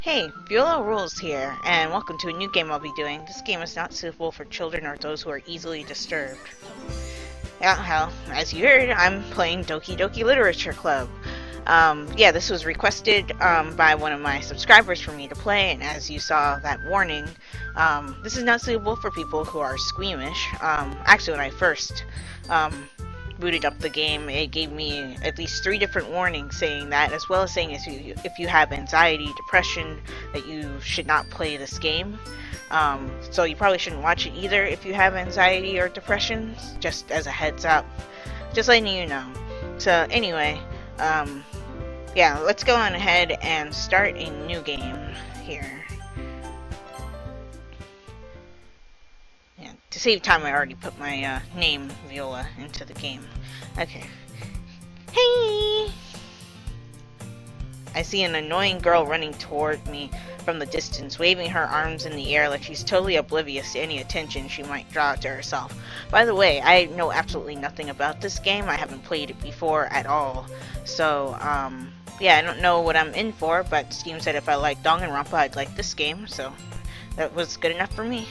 Hey, Viola Rules here, and welcome to a new game I'll be doing. This game is not suitable for children or those who are easily disturbed. Yeah, hell, as you heard, I'm playing Doki Doki Literature Club. Yeah, this was requested by one of my subscribers for me to play, and as you saw that warning, this is not suitable for people who are squeamish. Actually, when I first booted up the game, it gave me at least 3 different warnings saying that, as well as saying if you have anxiety, depression, that you should not play this game. So you probably shouldn't watch it either if you have anxiety or depression, just as a heads up. Just letting you know. So anyway, yeah, let's go on ahead and start a new game here. Yeah, to save time, I already put my name, Viola, into the game. Okay. Hey! I see an annoying girl running toward me from the distance, waving her arms in the air like she's totally oblivious to any attention she might draw to herself. By the way, I know absolutely nothing about this game. I haven't played it before at all. So, yeah, I don't know what I'm in for, but Steam said if I like Danganronpa, I'd like this game, so that was good enough for me.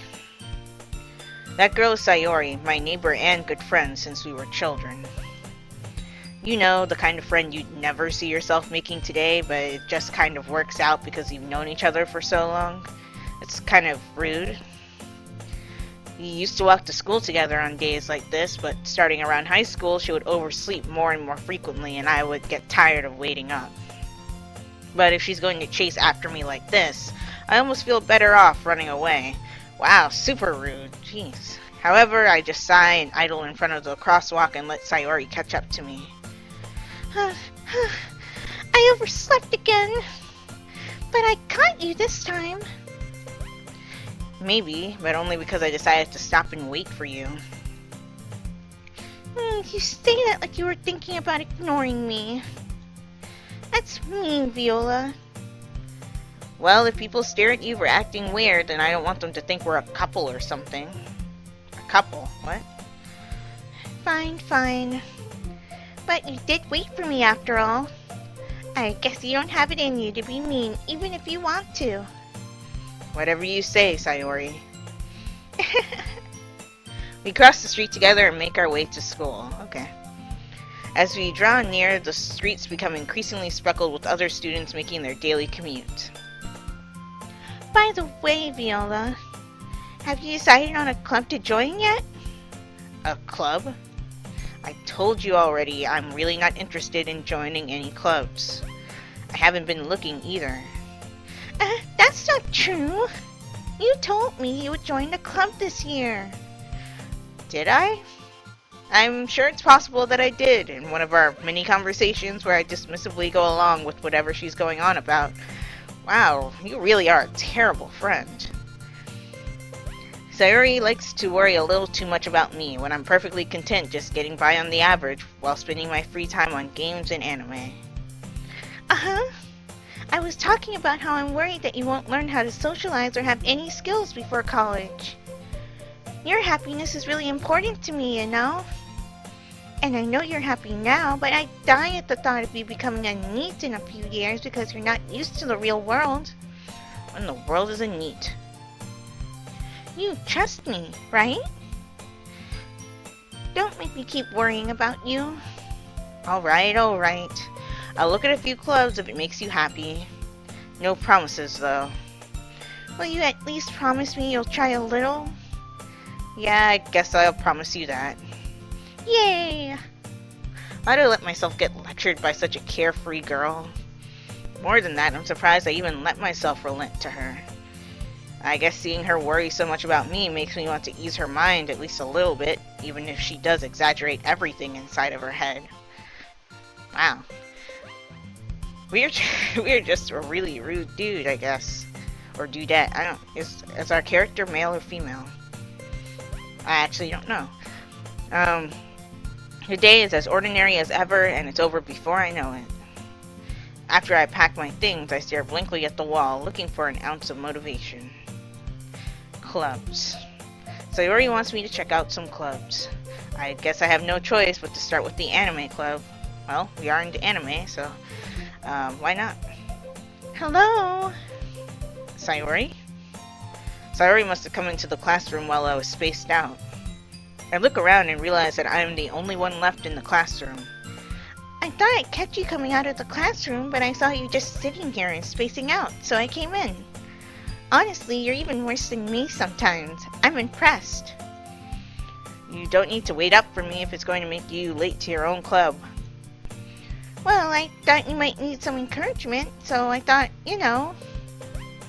That girl is Sayori, my neighbor and good friend since we were children. You know, the kind of friend you'd never see yourself making today, but it just kind of works out because you've known each other for so long. It's kind of rude. We used to walk to school together on days like this, but starting around high school, she would oversleep more and more frequently, and I would get tired of waiting up. But if she's going to chase after me like this, I almost feel better off running away. Wow, super rude. Jeez. However, I just sigh and idle in front of the crosswalk and let Sayori catch up to me. I overslept again. But I caught you this time. Maybe, but only because I decided to stop and wait for you. You say that like you were thinking about ignoring me. That's mean, Viola. Well, if people stare at you for acting weird, then I don't want them to think we're a couple or something. A couple? What? Fine, fine. But you did wait for me after all. I guess you don't have it in you to be mean, even if you want to. Whatever you say, Sayori. We cross the street together and make our way to school. Okay. As we draw near, the streets become increasingly speckled with other students making their daily commute. By the way, Viola, have you decided on a club to join yet? A club? I told you already, I'm really not interested in joining any clubs. I haven't been looking either. That's not true. You told me you would join a club this year. Did I? I'm sure it's possible that I did in one of our mini conversations where I dismissively go along with whatever she's going on about. Wow, you really are a terrible friend. Sayori likes to worry a little too much about me when I'm perfectly content just getting by on the average while spending my free time on games and anime. Uh-huh. I was talking about how I'm worried that you won't learn how to socialize or have any skills before college. Your happiness is really important to me, you know? And I know you're happy now, but I die at the thought of you becoming a NEET in a few years because you're not used to the real world. What in the world is a NEET? You trust me, right? Don't make me keep worrying about you. Alright, alright. I'll look at a few clubs if it makes you happy. No promises, though. Will you at least promise me you'll try a little? Yeah, I guess I'll promise you that. Yay! Why'd I let myself get lectured by such a carefree girl? More than that, I'm surprised I even let myself relent to her. I guess seeing her worry so much about me makes me want to ease her mind at least a little bit, even if she does exaggerate everything inside of her head. Wow. We're just a really rude dude, I guess. Or dudette. I don't... Is our character male or female? I actually don't know. The day is as ordinary as ever, and it's over before I know it. After I pack my things, I stare blankly at the wall, looking for an ounce of motivation. Clubs. Sayori wants me to check out some clubs. I guess I have no choice but to start with the anime club. Well, we are into anime, so why not? Hello? Sayori? Sayori must have come into the classroom while I was spaced out. I look around and realize that I am the only one left in the classroom. I thought I'd catch you coming out of the classroom, but I saw you just sitting here and spacing out, so I came in. Honestly, you're even worse than me sometimes. I'm impressed. You don't need to wait up for me if it's going to make you late to your own club. Well, I thought you might need some encouragement, so I thought,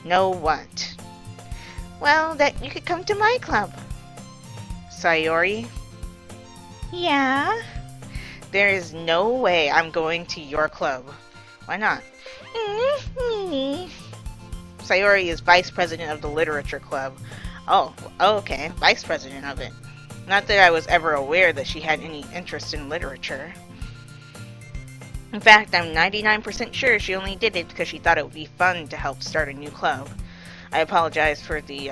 Know what? Well, that you could come to my club. Sayori? Yeah? There is no way I'm going to your club. Why not? Sayori is vice president of the literature club. Oh, okay, vice president of it. Not that I was ever aware that she had any interest in literature. In fact, I'm 99% sure she only did it because she thought it would be fun to help start a new club. I apologize for the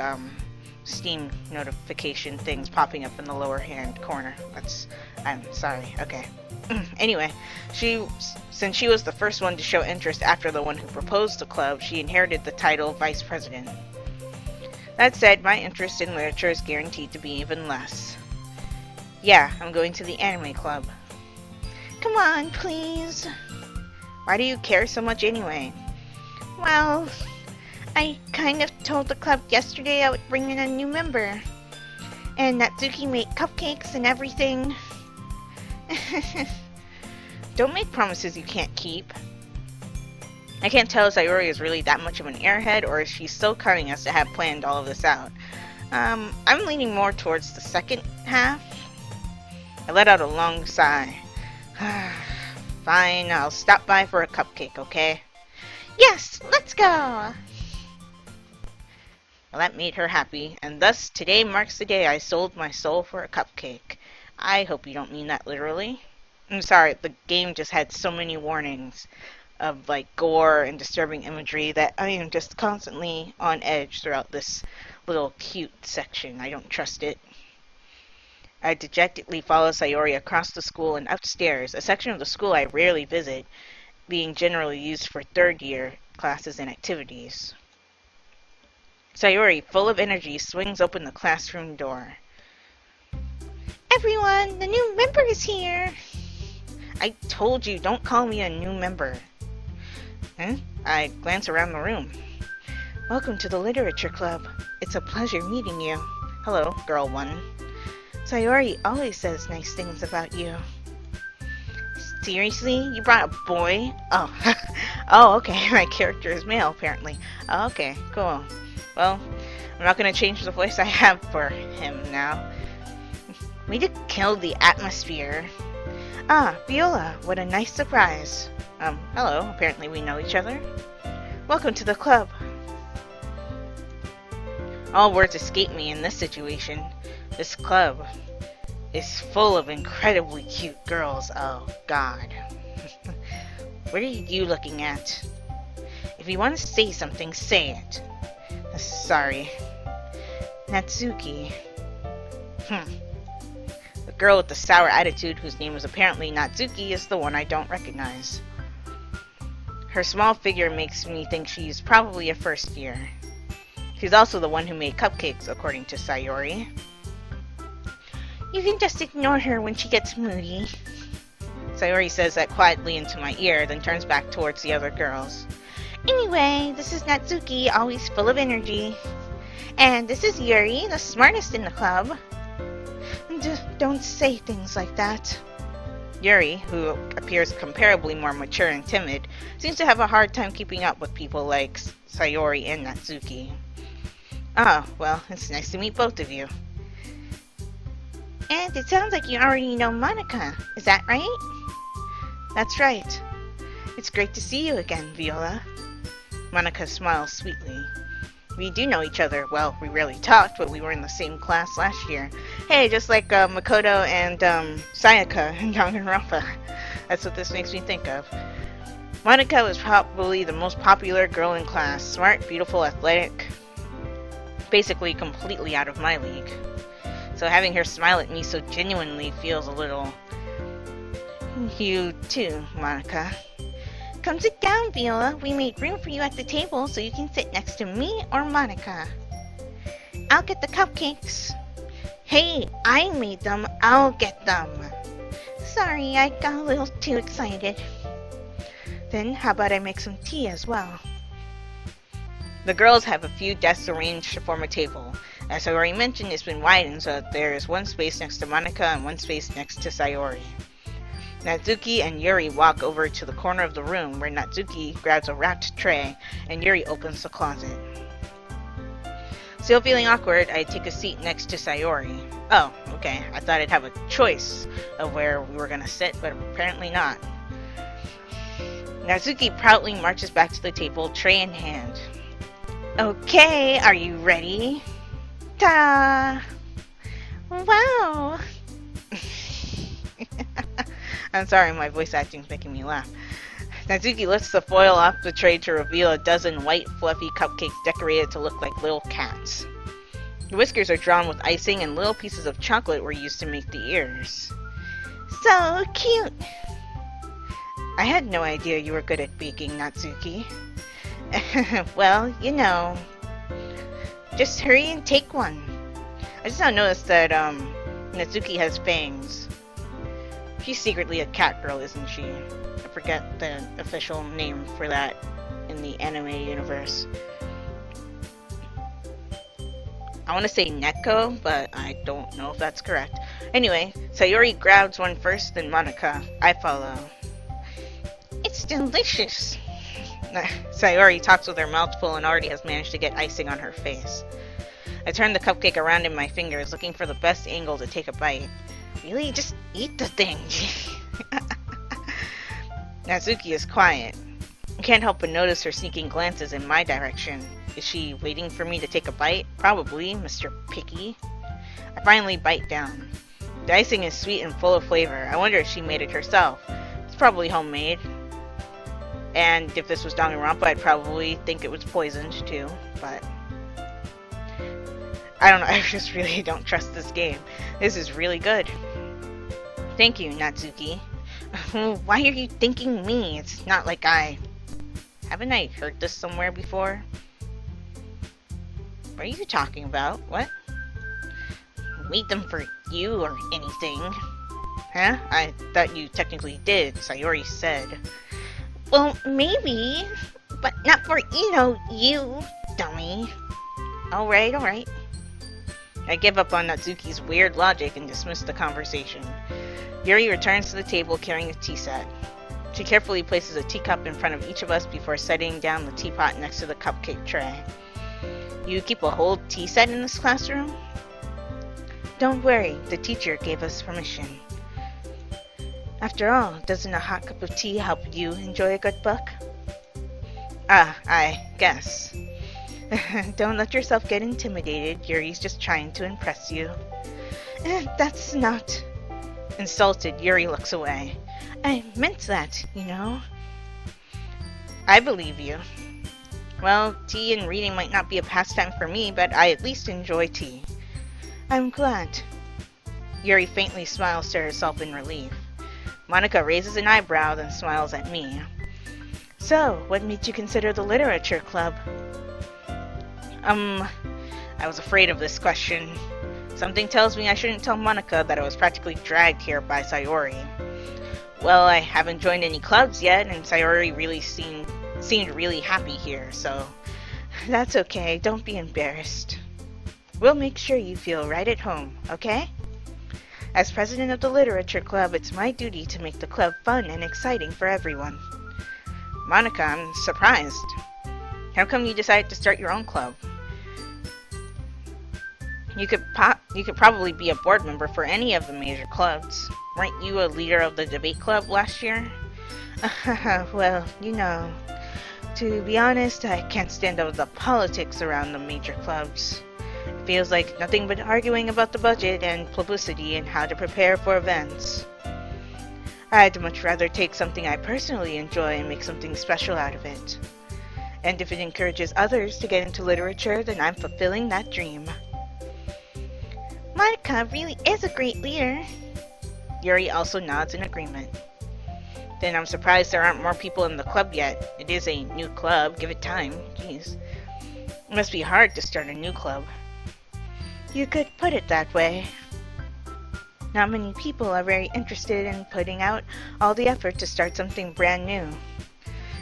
Steam notification things popping up in the lower hand corner. I'm sorry. Okay. Anyway, since she was the first one to show interest after the one who proposed the club, she inherited the title Vice President. That said, my interest in literature is guaranteed to be even less. Yeah, I'm going to the anime club. Come on, please. Why do you care so much anyway? Well, I kind of told the club yesterday I would bring in a new member. And Natsuki made cupcakes and everything. Don't make promises you can't keep. I can't tell if Sayori is really that much of an airhead or if she's so cunning as to have planned all of this out. I'm leaning more towards the second half. I let out a long sigh. Fine, I'll stop by for a cupcake, okay? Yes, let's go! Well, that made her happy, and thus today marks the day I sold my soul for a cupcake. I hope you don't mean that literally. I'm sorry, the game just had so many warnings of like gore and disturbing imagery that I am just constantly on edge throughout this little cute section. I don't trust it. I dejectedly follow Sayori across the school and upstairs, a section of the school I rarely visit, being generally used for third year classes and activities. Sayori, full of energy, swings open the classroom door. Everyone, the new member is here! I told you, don't call me a new member. I glance around the room. Welcome to the literature club. It's a pleasure meeting you. Hello, girl one. Sayori always says nice things about you. Seriously? You brought a boy? Oh, oh, okay. My character is male, apparently. Oh, okay, cool. Well, I'm not going to change the voice I have for him now. We did kill the atmosphere. Ah, Viola, what a nice surprise. Hello, apparently we know each other. Welcome to the club. All words escape me in this situation. This club is full of incredibly cute girls. Oh, God. What are you looking at? If you want to say something, say it. Sorry. Natsuki. The girl with the sour attitude, whose name is apparently Natsuki, is the one I don't recognize. Her small figure makes me think she's probably a first year. She's also the one who made cupcakes, according to Sayori. You can just ignore her when she gets moody. Sayori says that quietly into my ear, then turns back towards the other girls. Anyway, this is Natsuki, always full of energy. And this is Yuri, the smartest in the club. Don't say things like that. Yuri, who appears comparably more mature and timid, seems to have a hard time keeping up with people like Sayori and Natsuki. Ah, well, it's nice to meet both of you. And it sounds like you already know Monica, is that right? That's right. It's great to see you again, Viola. Monica smiles sweetly. We do know each other. Well, we rarely talked, but we were in the same class last year. Hey, just like Makoto and Sayaka in Danganronpa. That's what this makes me think of. Monica was probably the most popular girl in class. Smart, beautiful, athletic. Basically completely out of my league. So having her smile at me so genuinely feels a little... You too, Monica. Come sit down, Viola. We made room for you at the table so you can sit next to me or Monica. I'll get the cupcakes. Hey, I made them. I'll get them. Sorry, I got a little too excited. Then how about I make some tea as well? The girls have a few desks arranged to form a table. As I already mentioned, it's been widened so that there is one space next to Monica and one space next to Sayori. Natsuki and Yuri walk over to the corner of the room where Natsuki grabs a wrapped tray and Yuri opens the closet. Still feeling awkward, I take a seat next to Sayori. Oh, okay, I thought I'd have a choice of where we were gonna sit, but apparently not. Natsuki proudly marches back to the table, tray in hand. Okay, are you ready? Ta! Wow! I'm sorry, my voice acting's making me laugh. Natsuki lifts the foil off the tray to reveal a dozen white, fluffy cupcakes decorated to look like little cats. The whiskers are drawn with icing and little pieces of chocolate were used to make the ears. So cute! I had no idea you were good at baking, Natsuki. Well, you know. Just hurry and take one. I just now noticed that, Natsuki has fangs. She's secretly a cat girl, isn't she? I forget the official name for that in the anime universe. I want to say Neko, but I don't know if that's correct. Anyway, Sayori grabs one first, then Monica. I follow. It's delicious! Sayori talks with her mouth full and already has managed to get icing on her face. I turn the cupcake around in my fingers, looking for the best angle to take a bite. Really? Just eat the thing! Natsuki is quiet. I can't help but notice her sneaking glances in my direction. Is she waiting for me to take a bite? Probably, Mr. Picky. I finally bite down. The icing is sweet and full of flavor. I wonder if she made it herself. It's probably homemade. And if this was Danganronpa, I'd probably think it was poisoned too, but I don't know, I just really don't trust this game. This is really good. Thank you, Natsuki. Why are you thanking me? It's not like haven't I heard this somewhere before? What are you talking about? What? Made them for you or anything? Huh? I thought you technically did, Sayori said. Well, maybe, but not for, you, dummy. Alright. I give up on Natsuki's weird logic and dismiss the conversation. Yuri returns to the table carrying a tea set. She carefully places a teacup in front of each of us before setting down the teapot next to the cupcake tray. You keep a whole tea set in this classroom? Don't worry, the teacher gave us permission. After all, doesn't a hot cup of tea help you enjoy a good book? I guess. Don't let yourself get intimidated. Yuri's just trying to impress you. That's not... Insulted, Yuri looks away. I meant that, I believe you. Well, tea and reading might not be a pastime for me, but I at least enjoy tea. I'm glad. Yuri faintly smiles to herself in relief. Monica raises an eyebrow, then smiles at me. So, what made you consider the literature club? I was afraid of this question. Something tells me I shouldn't tell Monica that I was practically dragged here by Sayori. Well, I haven't joined any clubs yet, and Sayori really seemed really happy here, so... That's okay, don't be embarrassed. We'll make sure you feel right at home, okay? As president of the literature club, it's my duty to make the club fun and exciting for everyone. Monica, I'm surprised. How come you decided to start your own club? You could probably be a board member for any of the major clubs. Weren't you a leader of the debate club last year? Well, to be honest, I can't stand all the politics around the major clubs. It feels like nothing but arguing about the budget and publicity and how to prepare for events. I'd much rather take something I personally enjoy and make something special out of it. And if it encourages others to get into literature, then I'm fulfilling that dream. Monica really is a great leader. Yuri also nods in agreement. Then I'm surprised there aren't more people in the club yet. It is a new club. Give it time. Jeez. It must be hard to start a new club. You could put it that way. Not many people are very interested in putting out all the effort to start something brand new,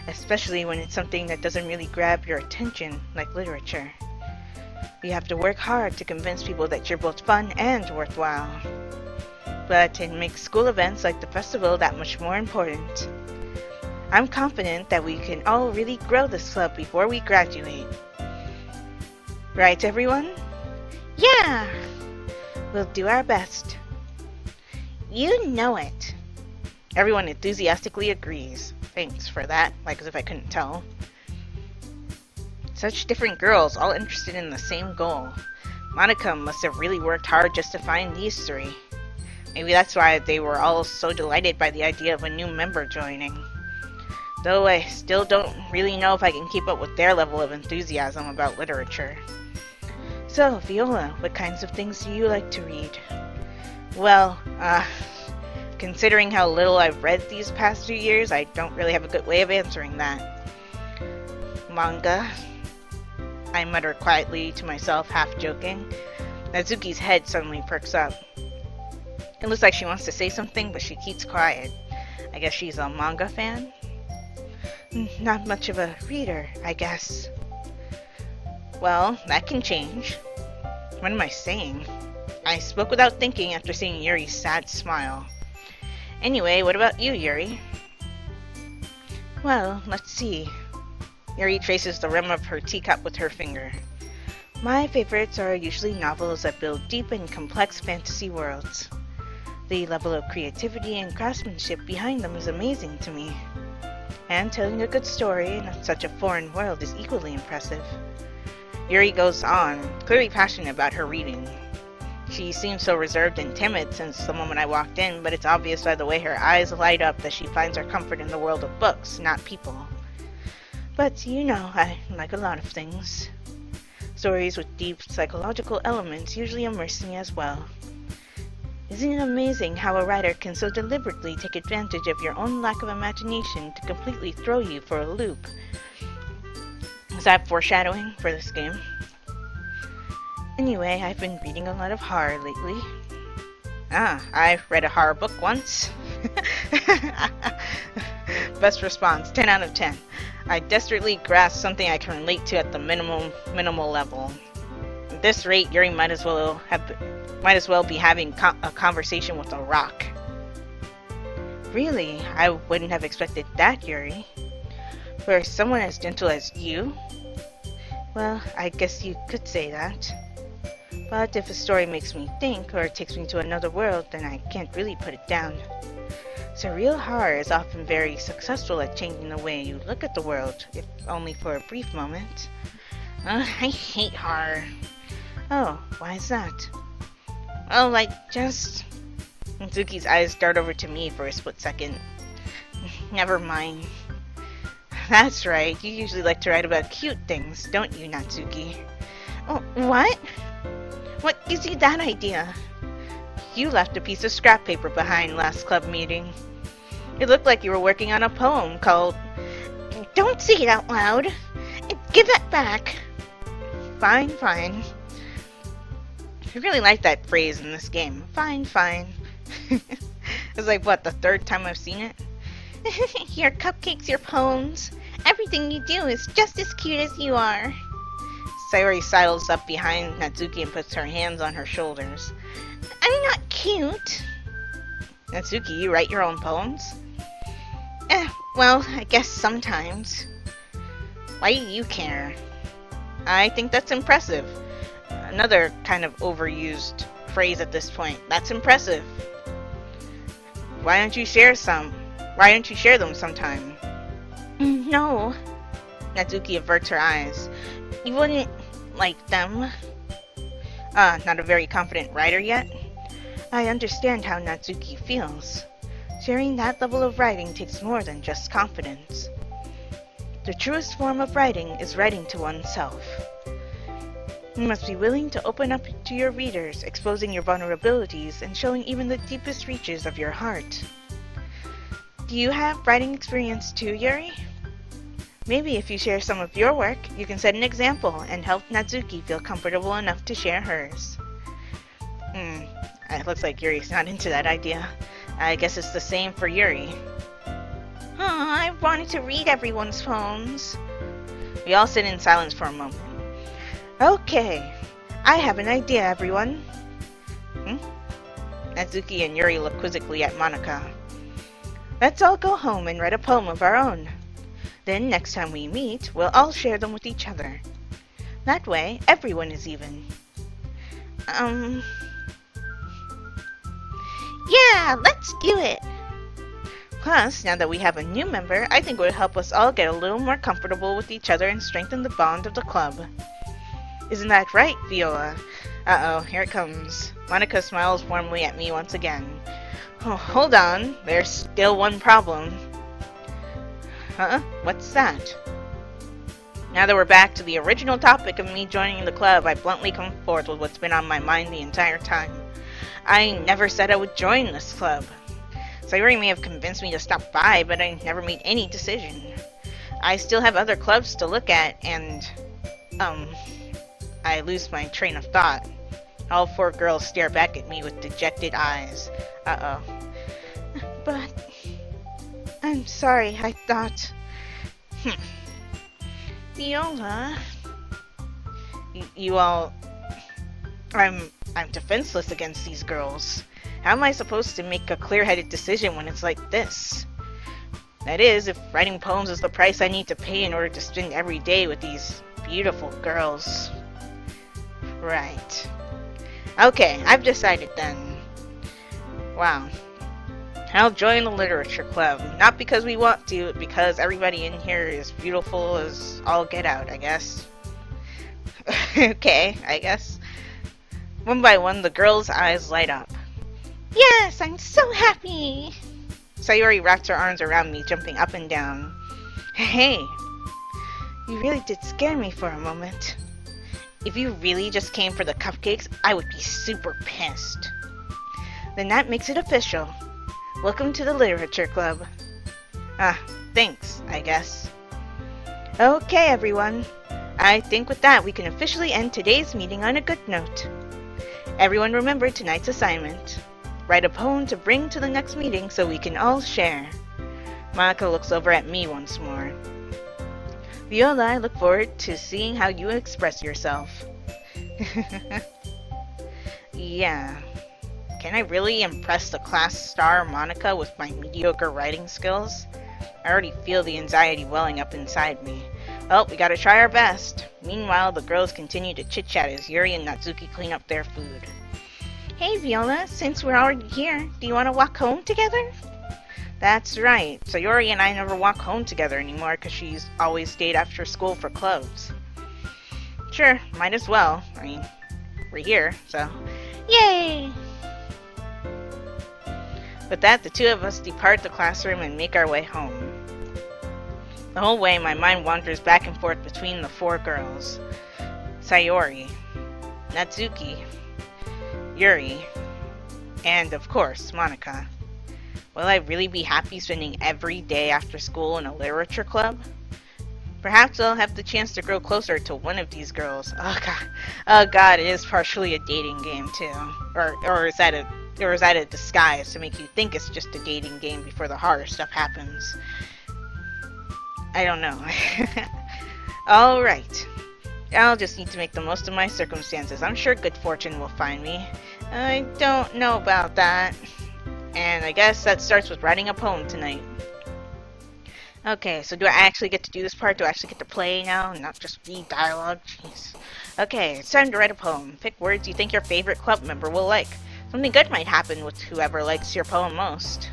especially when it's something that doesn't really grab your attention, like literature. You have to work hard to convince people that you're both fun and worthwhile. But it makes school events like the festival that much more important. I'm confident that we can all really grow this club before we graduate. Right, everyone? Yeah! We'll do our best. You know it. Everyone enthusiastically agrees. Thanks for that, like as if I couldn't tell. Such different girls, all interested in the same goal. Monica must have really worked hard just to find these three. Maybe that's why they were all so delighted by the idea of a new member joining. Though I still don't really know if I can keep up with their level of enthusiasm about literature. So, Viola, what kinds of things do you like to read? Well, considering how little I've read these past few years, I don't really have a good way of answering that. Manga, I mutter quietly to myself, half joking. Natsuki's head suddenly perks up. It looks like she wants to say something, but she keeps quiet. I guess she's a manga fan? Not much of a reader, I guess. Well, that can change. What am I saying? I spoke without thinking after seeing Yuri's sad smile. Anyway, what about you, Yuri? Well, let's see. Yuri traces the rim of her teacup with her finger. My favorites are usually novels that build deep and complex fantasy worlds. The level of creativity and craftsmanship behind them is amazing to me. And telling a good story in such a foreign world is equally impressive. Yuri goes on, clearly passionate about her reading. She seems so reserved and timid since the moment I walked in, but it's obvious by the way her eyes light up that she finds her comfort in the world of books, not people. But you know, I like a lot of things. Stories with deep psychological elements usually immerse me as well. Isn't it amazing how a writer can so deliberately take advantage of your own lack of imagination to completely throw you for a loop? Is that foreshadowing for this game? Anyway, I've been reading a lot of horror lately. I read a horror book once. Best response, 10 out of 10. I desperately grasp something I can relate to at the minimal level. At this rate, Yuri might as well be having a conversation with a rock. Really? I wouldn't have expected that, Yuri. For someone as gentle as you? Well, I guess you could say that. But if a story makes me think, or takes me to another world, then I can't really put it down. Surreal horror is often very successful at changing the way you look at the world, if only for a brief moment. I hate horror. Oh, why is that? Well, Natsuki's eyes dart over to me for a split second. Never mind. That's right, you usually like to write about cute things, don't you, Natsuki? Oh, what? What gives you that idea? You left a piece of scrap paper behind last club meeting. It looked like you were working on a poem called... Don't say it out loud! Give that back! Fine, fine. I really like that phrase in this game. Fine, fine. It's like, what, the third time I've seen it? Your cupcakes, your poems. Everything you do is just as cute as you are. Sayori sidles up behind Natsuki and puts her hands on her shoulders. I'm not cute. Natsuki, you write your own poems? Well, I guess sometimes. Why do you care? I think that's impressive. Another kind of overused phrase at this point. That's impressive. Why don't you share some? Why don't you share them sometime? No. Natsuki averts her eyes. You wouldn't like them. Not a very confident writer yet? I understand how Natsuki feels. Sharing that level of writing takes more than just confidence. The truest form of writing is writing to oneself. You must be willing to open up to your readers, exposing your vulnerabilities and showing even the deepest reaches of your heart. Do you have writing experience too, Yuri? Maybe if you share some of your work, you can set an example and help Natsuki feel comfortable enough to share hers. It looks like Yuri's not into that idea. I guess it's the same for Yuri. I wanted to read everyone's poems. We all sit in silence for a moment. Okay, I have an idea, everyone. Natsuki and Yuri look quizzically at Monika. Let's all go home and write a poem of our own. Then next time we meet, we'll all share them with each other. That way, everyone is even. Yeah, let's do it! Plus, now that we have a new member, I think it would help us all get a little more comfortable with each other and strengthen the bond of the club. Isn't that right, Viola? Uh-oh, here it comes. Monika smiles warmly at me once again. Oh, hold on, there's still one problem. Huh? What's that? Now that we're back to the original topic of me joining the club, I bluntly come forth with what's been on my mind the entire time. I never said I would join this club. Sayuri may have convinced me to stop by, but I never made any decision. I still have other clubs to look at, and, I lose my train of thought. All four girls stare back at me with dejected eyes. Uh-oh. But... I'm sorry, I thought... Viola... You all... I'm defenseless against these girls. How am I supposed to make a clear-headed decision when it's like this? That is, if writing poems is the price I need to pay in order to spend every day with these beautiful girls. Right. Okay, I've decided then. Wow. I'll join the literature club. Not because we want to, but because everybody in here is beautiful as all get out, I guess. Okay, I guess. One by one, the girls' eyes light up. Yes, I'm so happy! Sayuri wrapped her arms around me, jumping up and down. Hey, you really did scare me for a moment. If you really just came for the cupcakes, I would be super pissed. Then that makes it official. Welcome to the Literature Club. Thanks, I guess. Okay, everyone. I think with that we can officially end today's meeting on a good note. Everyone remember tonight's assignment. Write a poem to bring to the next meeting so we can all share. Monika looks over at me once more. Viola, I look forward to seeing how you express yourself. Yeah. Can I really impress the class star Monika with my mediocre writing skills? I already feel the anxiety welling up inside me. Well, we gotta try our best. Meanwhile, the girls continue to chit-chat as Yuri and Natsuki clean up their food. Hey Viola, since we're already here, do you want to walk home together? That's right. Sayuri and I never walk home together anymore because she's always stayed after school for clubs. Sure, might as well. I mean, we're here, so... Yay! With that, the two of us depart the classroom and make our way home. The whole way, my mind wanders back and forth between the four girls. Sayuri, Natsuki, Yuri, and of course, Monika. Will I really be happy spending every day after school in a literature club? Perhaps I'll have the chance to grow closer to one of these girls. Oh god, it is partially a dating game too. Or is that a disguise to make you think it's just a dating game before the horror stuff happens? I don't know. Alright. I'll just need to make the most of my circumstances. I'm sure good fortune will find me. I don't know about that. And I guess that starts with writing a poem tonight. Okay, so do I actually get to do this part? Do I actually get to play now and not just read dialogue? Jeez. Okay, it's time to write a poem. Pick words you think your favorite club member will like. Something good might happen with whoever likes your poem most.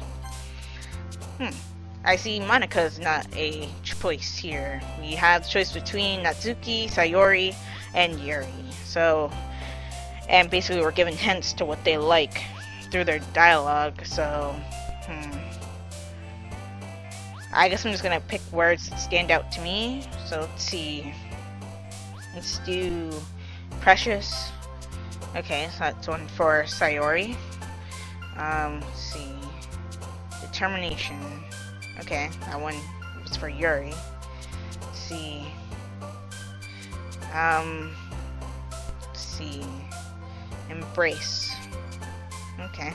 I see Monika's not a choice here. We have the choice between Natsuki, Sayori, and Yuri. So, and basically we're given hints to what they like through their dialogue, so, I guess I'm just gonna pick words that stand out to me. So let's see. Let's do precious. Okay, so that's one for Sayori. Let's see. Determination. Okay, that one was for Yuri. Let's see. Let's see. Embrace. Okay.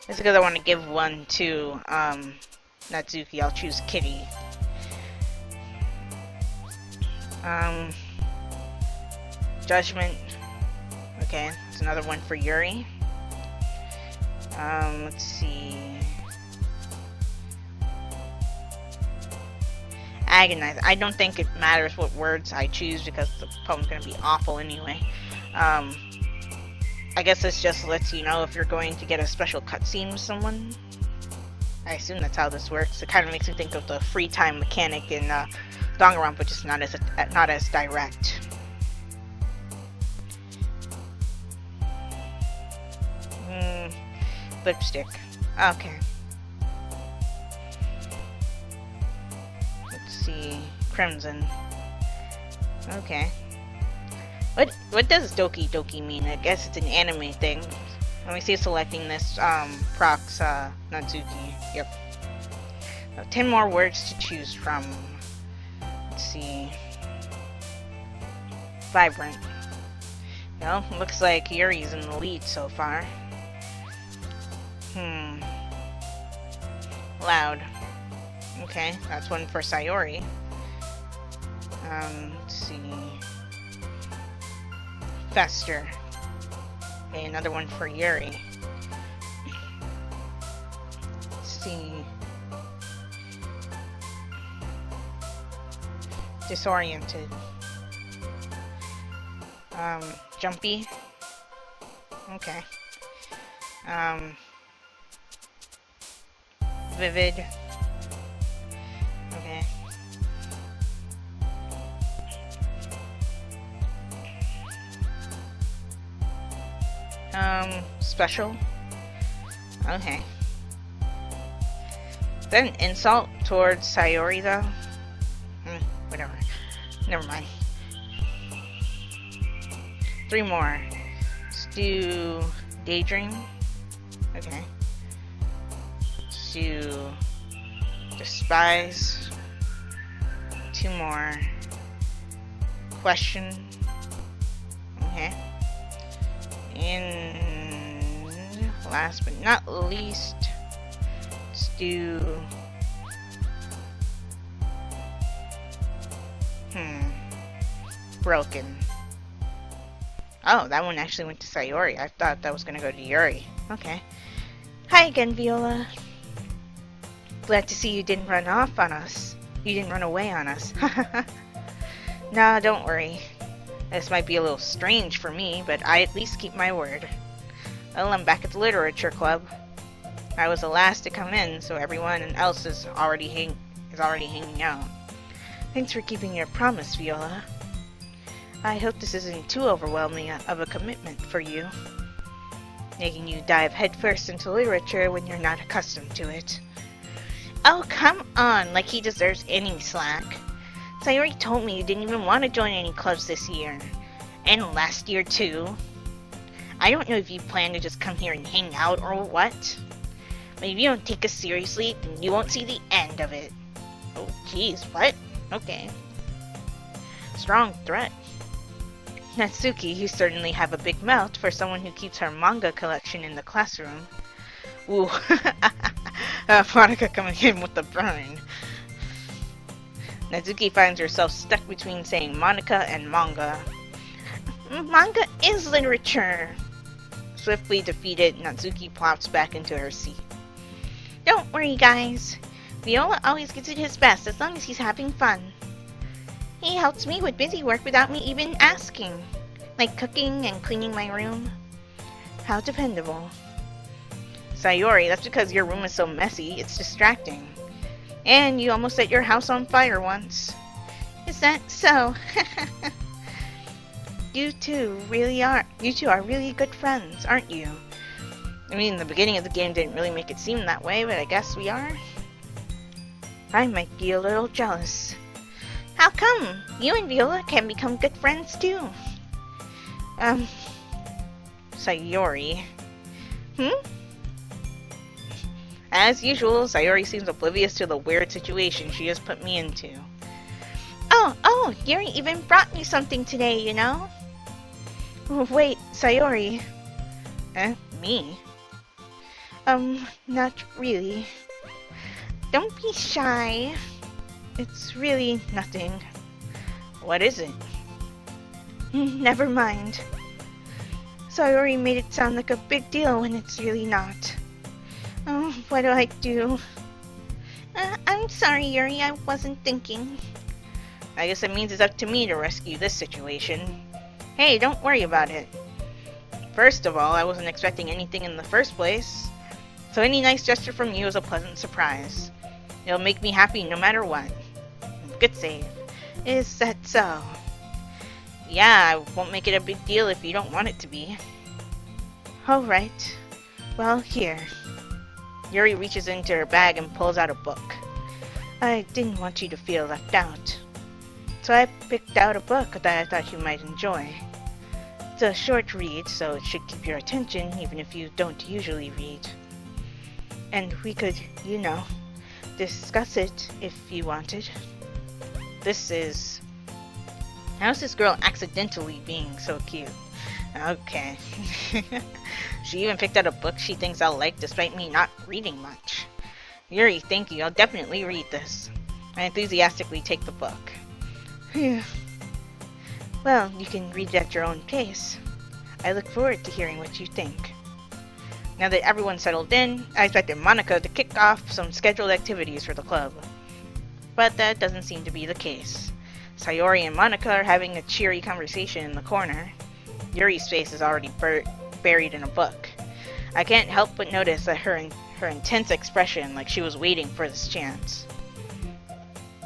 It's because I want to give one to Natsuki. I'll choose Kitty. Judgment. Okay, it's another one for Yuri. Let's see. Agonize. I don't think it matters what words I choose because the poem's gonna be awful anyway. I guess this just lets you know if you're going to get a special cutscene with someone. I assume that's how this works. It kind of makes me think of the free time mechanic in Danganronpa, just not as direct. Lipstick. Okay. Let's see. Crimson. Okay. What does Doki Doki mean? I guess it's an anime thing. Let me see if selecting this procs Natsuki. Yep. 10 more words to choose from. Let's see. Vibrant. Well, looks like Yuri's in the lead so far. Loud. Okay, that's one for Sayori. Let's see. Fester. Okay, another one for Yuri. Let's see. Disoriented. Jumpy. Okay. Vivid. Okay. Special. Okay. Is that an insult towards Sayori though? Whatever. Never mind. 3 more. Let's do Daydream. Okay. Let's do Despise. 2 more. Question. Okay. And last but not least, let's do Broken. Oh, that one actually went to Sayori. I thought that was gonna go to Yuri. Okay. Hi again, Viola. Glad to see you didn't run off on us. You didn't run away on us. Nah, don't worry. This might be a little strange for me, but I at least keep my word. Well, I'm back at the literature club. I was the last to come in, so everyone else is already hanging out. Thanks for keeping your promise, Viola. I hope this isn't too overwhelming of a commitment for you, making you dive headfirst into literature when you're not accustomed to it. Oh, come on, like he deserves any slack. Sayori told me you didn't even want to join any clubs this year. And last year, too. I don't know if you plan to just come here and hang out or what. But if you don't take us seriously, then you won't see the end of it. Oh, jeez, what? Okay. Strong threat. Natsuki, you certainly have a big mouth for someone who keeps her manga collection in the classroom. Ooh. Monica coming in with the burn. Natsuki finds herself stuck between saying Monica and manga. Manga is literature. Swiftly defeated, Natsuki plops back into her seat. Don't worry, guys. Viola always gives it his best as long as he's having fun. He helps me with busy work without me even asking, like cooking and cleaning my room. How dependable. Sayori, that's because your room is so messy, it's distracting. And you almost set your house on fire once. Is that so? You two are really good friends, aren't you? I mean, the beginning of the game didn't really make it seem that way, but I guess we are. I might be a little jealous. How come? You and Viola can become good friends too. Sayori. As usual, Sayori seems oblivious to the weird situation she just put me into. Oh, Yuri even brought me something today, you know? Wait, Sayori. Me? Not really. Don't be shy. It's really nothing. What is it? Never mind. Sayori made it sound like a big deal when it's really not. Oh, what do I do? I'm sorry, Yuri, I wasn't thinking. I guess it means it's up to me to rescue this situation. Hey, don't worry about it. First of all, I wasn't expecting anything in the first place, so any nice gesture from you is a pleasant surprise. It'll make me happy no matter what. Good save. Is that so? Yeah, I won't make it a big deal if you don't want it to be. Alright. Well, here. Yuri reaches into her bag and pulls out a book. I didn't want you to feel left out, so I picked out a book that I thought you might enjoy. It's a short read, so it should keep your attention even if you don't usually read. And we could, you know, discuss it if you wanted. How's this girl accidentally being so cute? Okay. She even picked out a book she thinks I'll like despite me not reading much. Yuri, thank you. I'll definitely read this. I enthusiastically take the book. Well, you can read it at your own pace. I look forward to hearing what you think. Now that everyone's settled in, I expected Monica to kick off some scheduled activities for the club. But that doesn't seem to be the case. Sayori and Monica are having a cheery conversation in the corner. Yuri's face is already buried in a book. I can't help but notice that her intense expression, like she was waiting for this chance.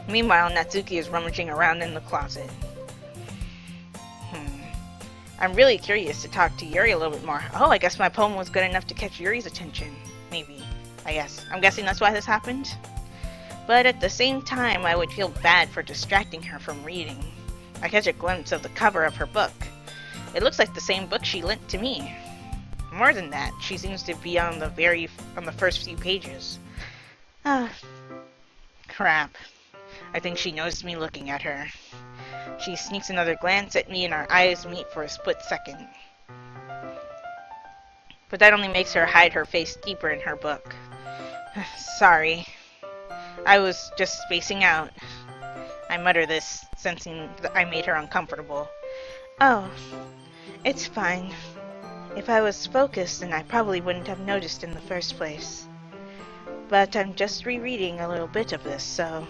Meanwhile, Natsuki is rummaging around in the closet. I'm really curious to talk to Yuri a little bit more. Oh, I guess my poem was good enough to catch Yuri's attention. Maybe. I guess. I'm guessing that's why this happened. But at the same time, I would feel bad for distracting her from reading. I catch a glimpse of the cover of her book. It looks like the same book she lent to me. More than that, she seems to be on the first few pages. Crap. I think she noticed me looking at her. She sneaks another glance at me and our eyes meet for a split second. But that only makes her hide her face deeper in her book. Sorry. I was just spacing out. I mutter this, sensing that I made her uncomfortable. Oh, it's fine. If I was focused, then I probably wouldn't have noticed in the first place. But I'm just rereading a little bit of this, so...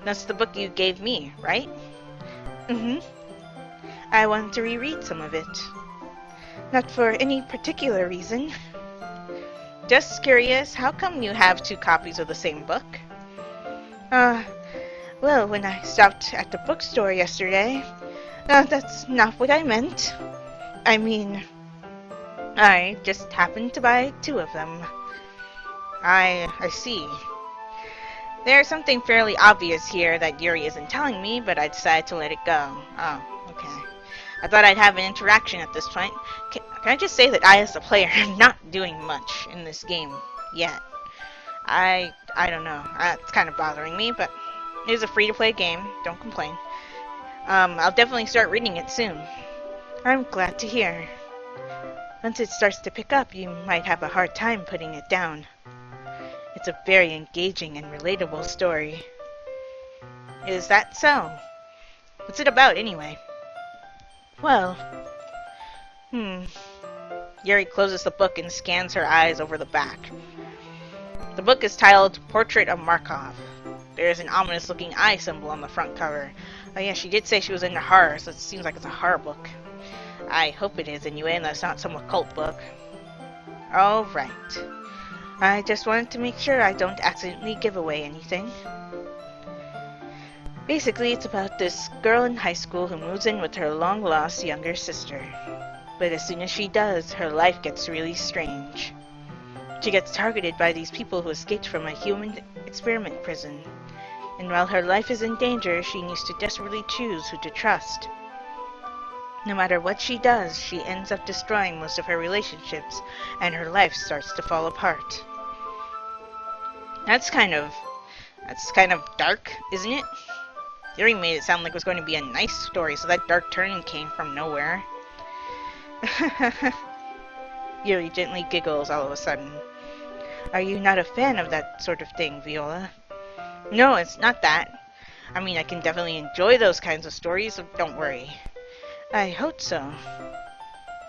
That's the book you gave me, right? I wanted to reread some of it. Not for any particular reason. Just curious, how come you have 2 copies of the same book? Well, when I stopped at the bookstore yesterday... that's not what I meant. I mean... I just happened to buy 2 of them. I see. There's something fairly obvious here that Yuri isn't telling me, but I decided to let it go. Oh, okay. I thought I'd have an interaction at this point. Can I just say that I, as a player, am not doing much in this game yet. I don't know. It's kind of bothering me, but it is a free-to-play game. Don't complain. I'll definitely start reading it soon. I'm glad to hear. Once it starts to pick up, you might have a hard time putting it down. It's a very engaging and relatable story. Is that so? What's it about, anyway? Well... Yuri closes the book and scans her eyes over the back. The book is titled Portrait of Markov. There is an ominous-looking eye symbol on the front cover. Oh yeah, she did say she was into horror, so it seems like it's a horror book. I hope it is anyway, and that's not some occult book. Alright. I just wanted to make sure I don't accidentally give away anything. Basically, it's about this girl in high school who moves in with her long-lost younger sister. But as soon as she does, her life gets really strange. She gets targeted by these people who escaped from a human experiment prison. And while her life is in danger, she needs to desperately choose who to trust. No matter what she does, she ends up destroying most of her relationships, and her life starts to fall apart. That's kind of dark, isn't it? Yuri made it sound like it was going to be a nice story, so that dark turning came from nowhere. Yuri gently giggles all of a sudden. Are you not a fan of that sort of thing, Viola? No, it's not that. I mean, I can definitely enjoy those kinds of stories, so don't worry. I hope so.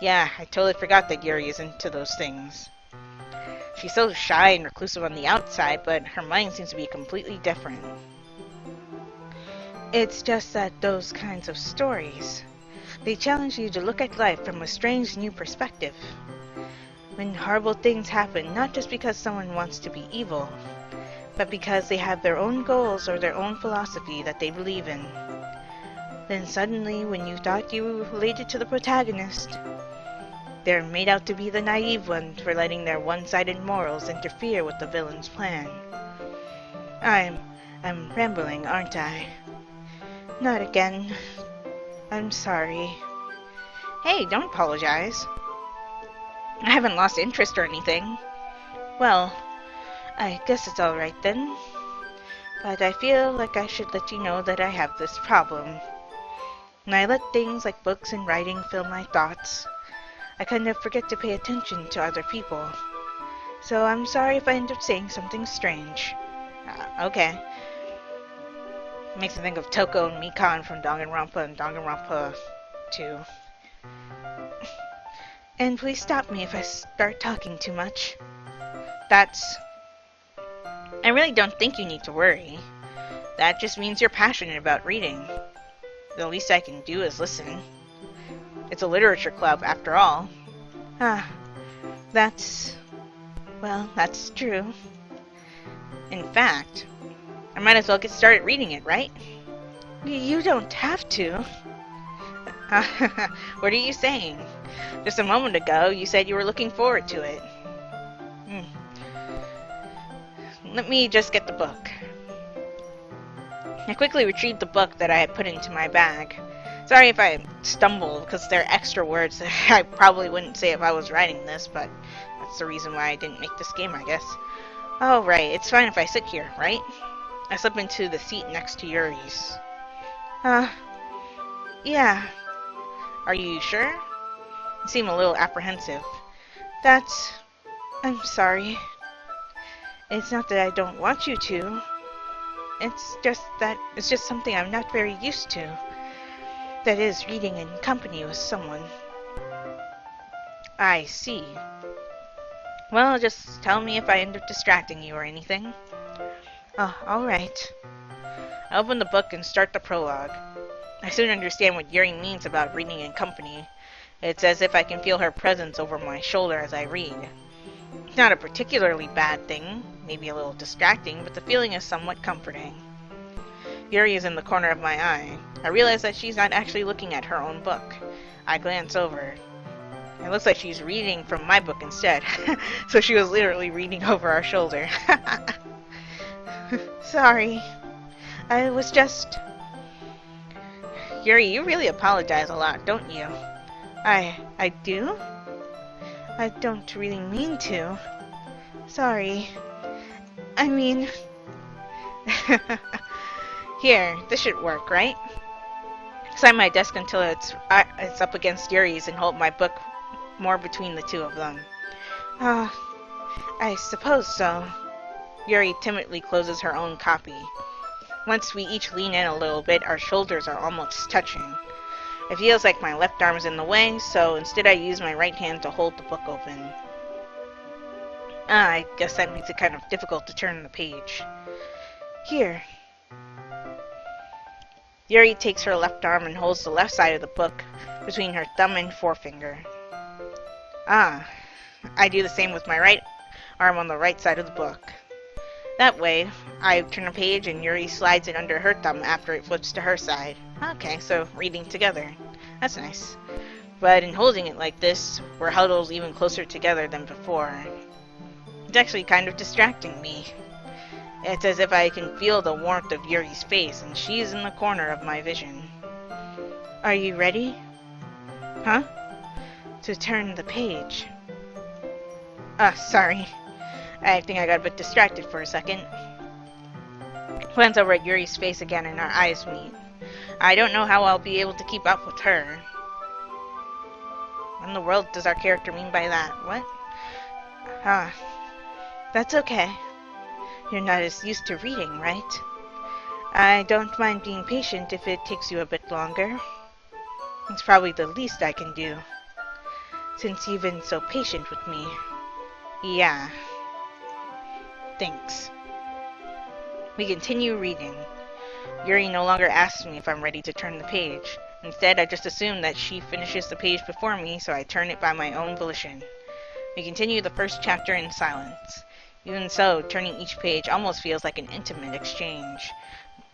Yeah, I totally forgot that Yuri is into those things. She's so shy and reclusive on the outside, but her mind seems to be completely different. It's just that those kinds of stories, they challenge you to look at life from a strange new perspective. When horrible things happen, not just because someone wants to be evil, but because they have their own goals or their own philosophy that they believe in. Then suddenly, when you thought you were related to the protagonist, they're made out to be the naive ones for letting their one-sided morals interfere with the villain's plan. I'm rambling, aren't I? Not again. I'm sorry. Hey, don't apologize. I haven't lost interest or anything. Well, I guess it's alright then. But I feel like I should let you know that I have this problem. When I let things like books and writing fill my thoughts, I kind of forget to pay attention to other people. So I'm sorry if I end up saying something strange. Okay. Makes me think of Toko and Mikan from Danganronpa and Danganronpa 2. And please stop me if I start talking too much. I really don't think you need to worry. That just means you're passionate about reading. The least I can do is listen. It's a literature club, after all. That's true. In fact, I might as well get started reading it, right? You don't have to. What are you saying? Just a moment ago, you said you were looking forward to it. Let me just get the book. I quickly retrieved the book that I had put into my bag. Sorry if I stumble, because there are extra words that I probably wouldn't say if I was writing this, but that's the reason why I didn't make this game, I guess. Oh, right, it's fine if I sit here, right? I slip into the seat next to Yuri's. Yeah. Are you sure? You seem a little apprehensive. I'm sorry. It's not that I don't want you to. It's just something I'm not very used to. That is, reading in company with someone. I see. Well, just tell me if I end up distracting you or anything. Oh, alright. I open the book and start the prologue. I soon understand what Yuri means about reading in company. It's as if I can feel her presence over my shoulder as I read. It's not a particularly bad thing, maybe a little distracting, but the feeling is somewhat comforting. Yuri is in the corner of my eye. I realize that she's not actually looking at her own book. I glance over. It looks like she's reading from my book instead. So she was literally reading over our shoulder. Sorry. I was just... Yuri, you really apologize a lot, don't you? I do? I don't really mean to. Sorry. I mean... Here, this should work, right? Sign my desk until it's up against Yuri's and hold my book more between the two of them. I suppose so. Yuri timidly closes her own copy. Once we each lean in a little bit, our shoulders are almost touching. It feels like my left arm is in the way, so instead I use my right hand to hold the book open. I guess that makes it kind of difficult to turn the page. Here. Yuri takes her left arm and holds the left side of the book between her thumb and forefinger. I do the same with my right arm on the right side of the book. That way, I turn a page and Yuri slides it under her thumb after it flips to her side. Okay, so reading together. That's nice. But in holding it like this, we're huddled even closer together than before. It's actually kind of distracting me. It's as if I can feel the warmth of Yuri's face, and she's in the corner of my vision. Are you ready? Huh? To turn the page. Sorry. I think I got a bit distracted for a second. Glance over at Yuri's face again and our eyes meet. I don't know how I'll be able to keep up with her. What in the world does our character mean by that? What? Ah, that's okay. You're not as used to reading, right? I don't mind being patient if it takes you a bit longer. It's probably the least I can do, since you've been so patient with me. Yeah. Thanks. We continue reading. Yuri no longer asks me if I'm ready to turn the page. Instead, I just assume that she finishes the page before me, so I turn it by my own volition. We continue the first chapter in silence. Even so, turning each page almost feels like an intimate exchange.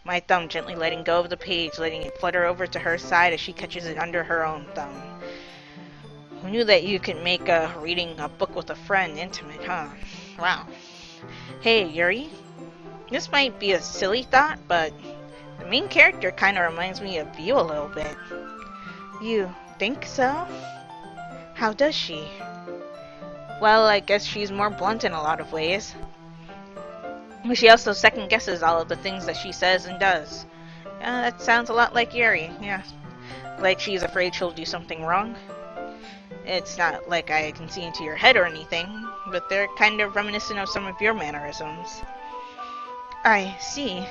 My thumb gently letting go of the page, letting it flutter over to her side as she catches it under her own thumb. Who knew that you could make reading a book with a friend intimate, huh? Wow. Hey, Yuri. This might be a silly thought, but the main character kinda reminds me of you a little bit. You think so? How does she? Well, I guess she's more blunt in a lot of ways. But she also second-guesses all of the things that she says and does. That sounds a lot like Yuri, yeah. Like she's afraid she'll do something wrong. It's not like I can see into your head or anything, but they're kind of reminiscent of some of your mannerisms. I see.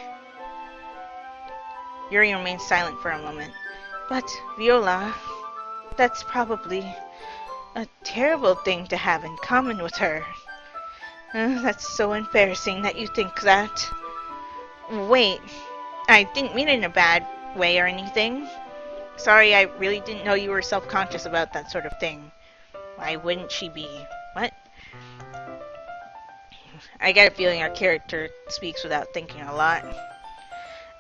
Yuri remains silent for a moment. But, Viola, that's probably a terrible thing to have in common with her. That's so embarrassing that you think that. Wait, I didn't mean it in a bad way or anything. Sorry, I really didn't know you were self-conscious about that sort of thing. Why wouldn't she be? What? I get a feeling our character speaks without thinking a lot.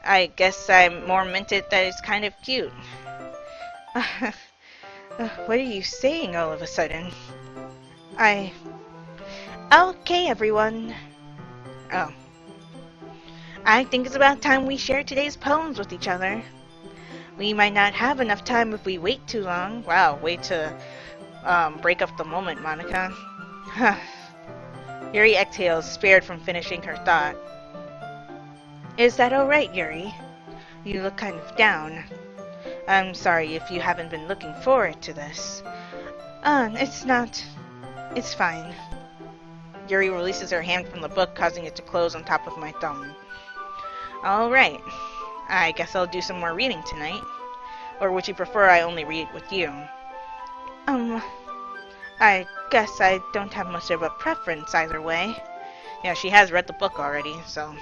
I guess I more meant it that it's kind of cute. What are you saying all of a sudden? Okay, everyone. Oh. I think it's about time we share today's poems with each other. We might not have enough time if we wait too long. Wow, way to break up the moment, Monica. Yuri exhales, spared from finishing her thought. Is that alright, Yuri? You look kind of down. I'm sorry if you haven't been looking forward to this. It's not. It's fine. Yuri releases her hand from the book, causing it to close on top of my thumb. Alright. I guess I'll do some more reading tonight. Or would you prefer I only read with you? I guess I don't have much of a preference either way. Yeah, she has read the book already, so...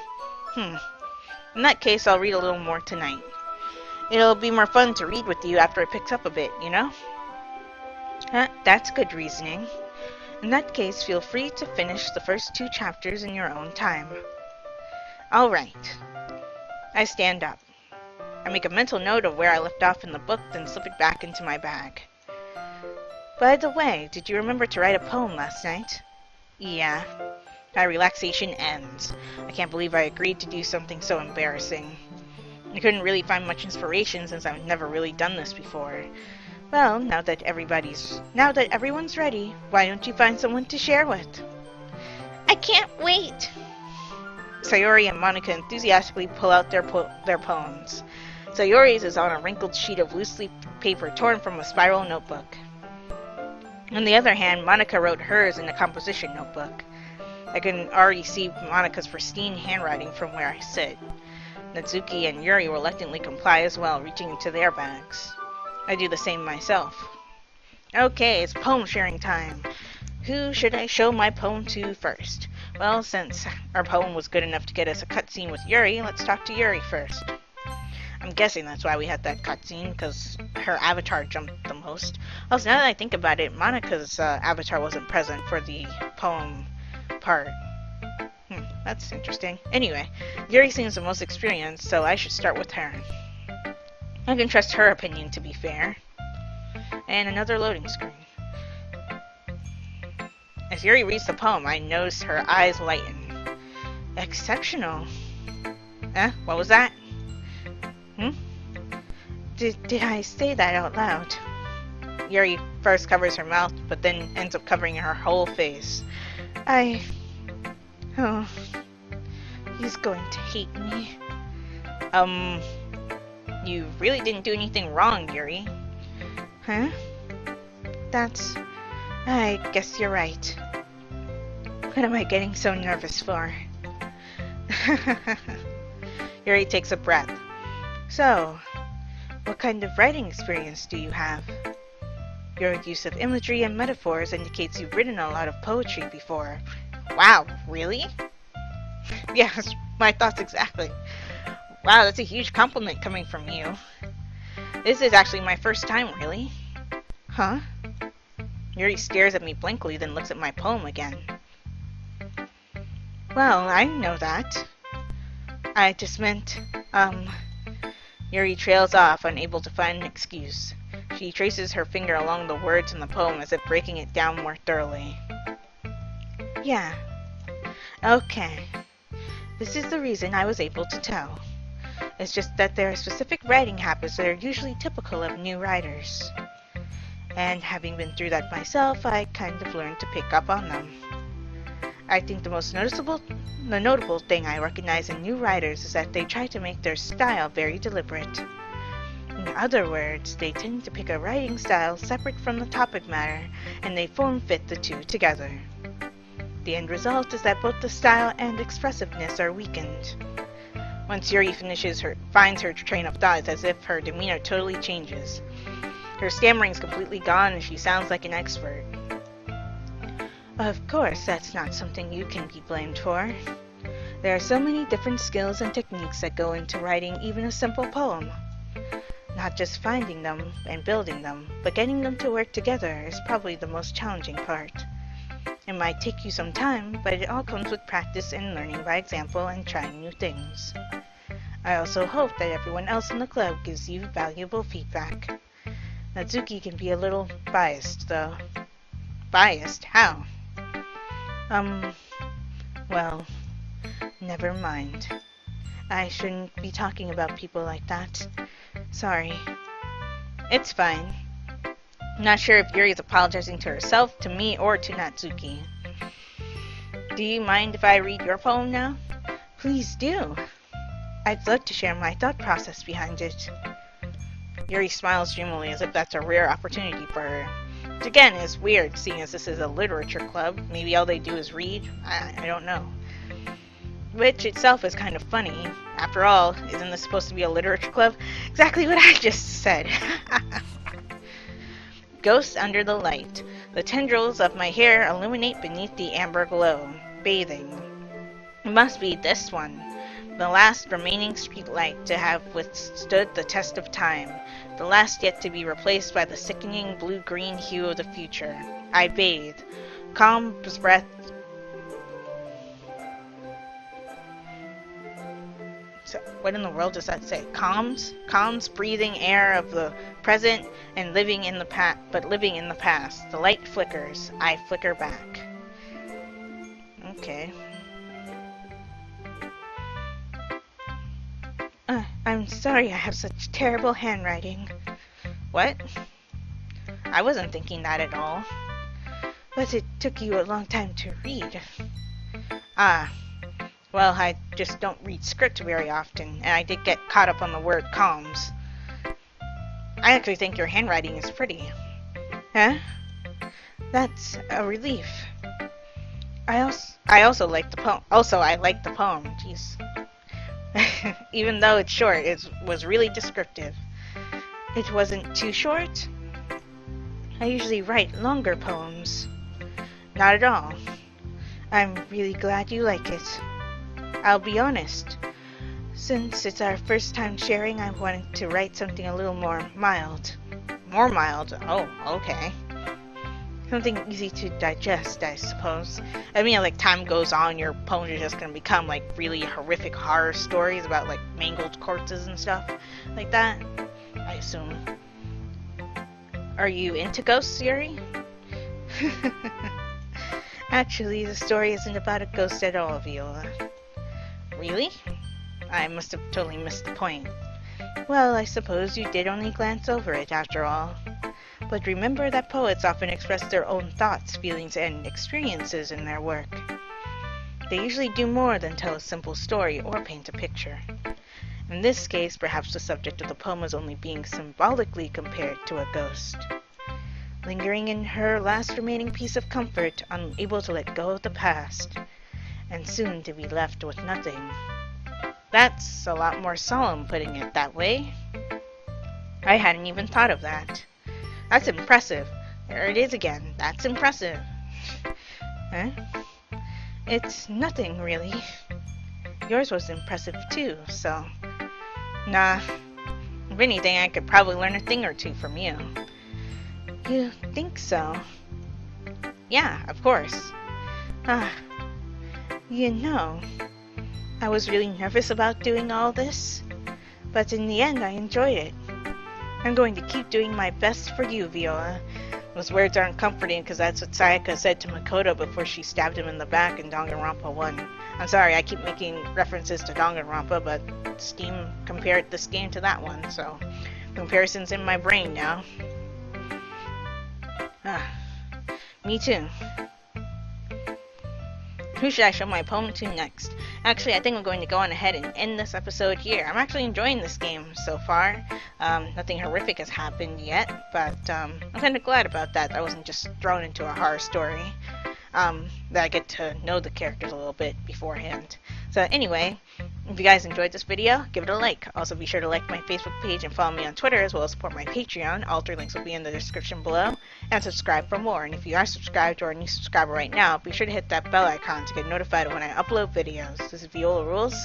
In that case, I'll read a little more tonight. It'll be more fun to read with you after it picks up a bit, you know? That's good reasoning. In that case, feel free to finish the first 2 chapters in your own time. Alright. I stand up. I make a mental note of where I left off in the book, then slip it back into my bag. By the way, did you remember to write a poem last night? Yeah. My relaxation ends. I can't believe I agreed to do something so embarrassing. I couldn't really find much inspiration since I've never really done this before. Well, now that everyone's ready, why don't you find someone to share with? I can't wait! Sayori and Monica enthusiastically pull out their poems. Sayori's is on a wrinkled sheet of loose-leaf paper torn from a spiral notebook. On the other hand, Monica wrote hers in a composition notebook. I can already see Monica's pristine handwriting from where I sit. Natsuki and Yuri reluctantly comply as well, reaching into their bags. I do the same myself. Okay, it's poem sharing time. Who should I show my poem to first? Well, since our poem was good enough to get us a cutscene with Yuri, let's talk to Yuri first. I'm guessing that's why we had that cutscene, because her avatar jumped the most. Also, now that I think about it, Monica's avatar wasn't present for the poem part. That's interesting. Anyway, Yuri seems the most experienced, so I should start with her. I can trust her opinion, to be fair. And another loading screen. As Yuri reads the poem, I notice her eyes lighten. Exceptional. What was that? Did I say that out loud? Yuri first covers her mouth, but then ends up covering her whole face. Oh, he's going to hate me. Um, you really didn't do anything wrong, Yuri. Huh? I guess you're right. What am I getting so nervous for? Yuri takes a breath. So, what kind of writing experience do you have? Your use of imagery and metaphors indicates you've written a lot of poetry before. Wow, really? Yes, my thoughts exactly. Wow, that's a huge compliment coming from you. This is actually my first time, really. Huh? Yuri stares at me blankly, then looks at my poem again. Well, I know that. I just meant, Yuri trails off, unable to find an excuse. She traces her finger along the words in the poem as if breaking it down more thoroughly. Yeah. Okay. This is the reason I was able to tell. It's just that there are specific writing habits that are usually typical of new writers. And having been through that myself, I kind of learned to pick up on them. I think the notable thing I recognize in new writers is that they try to make their style very deliberate. In other words, they tend to pick a writing style separate from the topic matter, and they form-fit the two together. The end result is that both the style and expressiveness are weakened. Once Yuri finds her train of thought, it's as if her demeanor totally changes. Her stammering's completely gone, and she sounds like an expert. Of course, that's not something you can be blamed for. There are so many different skills and techniques that go into writing even a simple poem. Not just finding them and building them, but getting them to work together is probably the most challenging part. It might take you some time, but it all comes with practice and learning by example and trying new things. I also hope that everyone else in the club gives you valuable feedback. Natsuki can be a little biased, though. Biased? How? Well, never mind. I shouldn't be talking about people like that. Sorry. It's fine. I'm not sure if Yuri is apologizing to herself, to me, or to Natsuki. Do you mind if I read your poem now? Please do. I'd love to share my thought process behind it. Yuri smiles dreamily as if that's a rare opportunity for her. Which again is weird, seeing as this is a literature club. Maybe all they do is read? I don't know. Which itself is kind of funny. After all, isn't this supposed to be a literature club? Exactly what I just said. Ghost under the light. The tendrils of my hair illuminate beneath the amber glow. Bathing. It must be this one. The last remaining street light to have withstood the test of time. The last yet to be replaced by the sickening blue-green hue of the future. I bathe. Calm breath. So, what in the world does that say? Calms breathing air of the present and living in the past. The light flickers. I flicker back. Okay. I'm sorry I have such terrible handwriting. What? I wasn't thinking that at all. But it took you a long time to read. Ah. Well, I just don't read script very often, and I did get caught up on the word calms. I actually think your handwriting is pretty. Huh? That's a relief. I also like the poem. I like the poem. Jeez. Even though it's short, it was really descriptive. It wasn't too short? I usually write longer poems. Not at all. I'm really glad you like it. I'll be honest. Since it's our first time sharing, I wanted to write something a little more mild. More mild? Oh, okay. Something easy to digest, I suppose. I mean, like, time goes on, your poems are just gonna become, like, really horrific horror stories about, like, mangled corpses and stuff like that, I assume. Are you into ghosts, Yuri? Actually, the story isn't about a ghost at all, Viola. Really? I must have totally missed the point. Well, I suppose you did only glance over it, after all. But remember that poets often express their own thoughts, feelings, and experiences in their work. They usually do more than tell a simple story or paint a picture. In this case, perhaps the subject of the poem was only being symbolically compared to a ghost, lingering in her last remaining piece of comfort, unable to let go of the past, and soon to be left with nothing. That's a lot more solemn putting it that way. I hadn't even thought of that. That's impressive. There it is again. That's impressive. Huh? It's nothing, really. Yours was impressive, too, so... Nah. If anything, I could probably learn a thing or two from you. You think so? Yeah, of course. You know, I was really nervous about doing all this, but in the end I enjoyed it. I'm going to keep doing my best for you, Viola. Those words aren't comforting because that's what Sayaka said to Makoto before she stabbed him in the back in Danganronpa 1. I'm sorry, I keep making references to Danganronpa, but Steam compared this game to that one, so comparison's in my brain now. Me too. Who should I show my poem to next? Actually, I think I'm going to go on ahead and end this episode here. I'm actually enjoying this game so far. Nothing horrific has happened yet, but I'm kind of glad about that. I wasn't just thrown into a horror story. That I get to know the characters a little bit beforehand. So anyway, if you guys enjoyed this video, give it a like. Also be sure to like my Facebook page and follow me on Twitter, as well as support my Patreon. All 3 links will be in the description below. And subscribe for more. And if you are subscribed or a new subscriber right now, be sure to hit that bell icon to get notified when I upload videos. This is Viola Rules,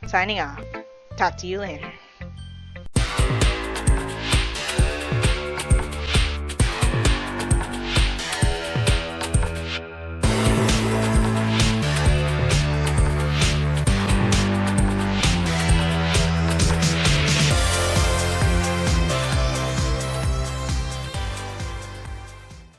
signing off. Talk to you later.